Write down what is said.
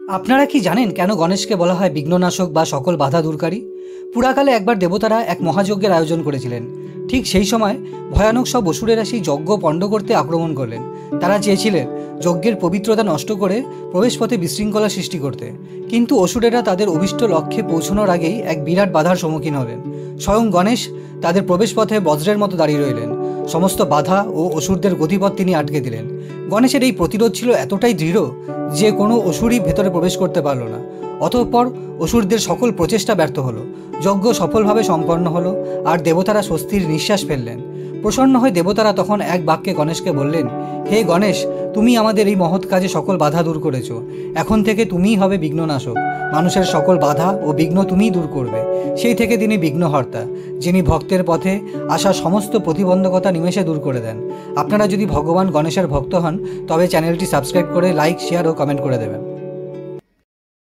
আপনারা কি জানেন কেন গণেশকে বলা হয় বিঘ্ননাশক বা সকল বাধা দূরকারী? পুরাকালে একবার দেবতারা এক মহাযজ্ঞের আয়োজন করেছিলেন। ঠিক সেই সময় ভয়ানক সব অসুরেরা সেই যজ্ঞ পণ্ড করতে আক্রমণ করলেন। তারা চেয়েছিলেন যজ্ঞের পবিত্রতা নষ্ট করে প্রবেশপথে বিশৃঙ্খলা সৃষ্টি করতে। কিন্তু অসুরেরা তাদের অভিষ্ট লক্ষ্যে পৌঁছানোর আগেই এক বিরাট বাধার সম্মুখীন হলেন। স্বয়ং গণেশ তাদের প্রবেশপথে বজ্রের মতো দাঁড়িয়ে রইলেন। সমস্ত বাধা ও অসুরদের গতিপথ তিনি আটকে দিলেন। গণেশের এই প্রতিরোধ ছিল এতটাই দৃঢ় যে কোনো অসুরই ভেতরে প্রবেশ করতে পারল না। অতঃপর অসুরদের সকল প্রচেষ্টা ব্যর্থ হলো। যজ্ঞ সফলভাবে সম্পন্ন হলো আর দেবতারা স্বস্তির নিঃশ্বাস ফেললেন। প্রসন্ন হয়ে দেবতারা তখন এক বাক্যে গণেশকে বললেন, হে গণেশ, তুমি আমাদের এই মহৎ কাজে সকল বাধা দূর করেছো। এখন থেকে তুমিই হবে বিঘ্ননাশক। মানুষের সকল বাধা ও বিঘ্ন তুমিই দূর করবে। সেই থেকে তিনি বিঘ্নহর্তা, যিনি ভক্তের পথে আসা সমস্ত প্রতিবন্ধকতা নিমেষে দূর করে দেন। আপনারা যদি ভগবান গণেশের ভক্ত হন তবে চ্যানেলটি সাবস্ক্রাইব করে লাইক, শেয়ার ও কমেন্ট করে দেবেন।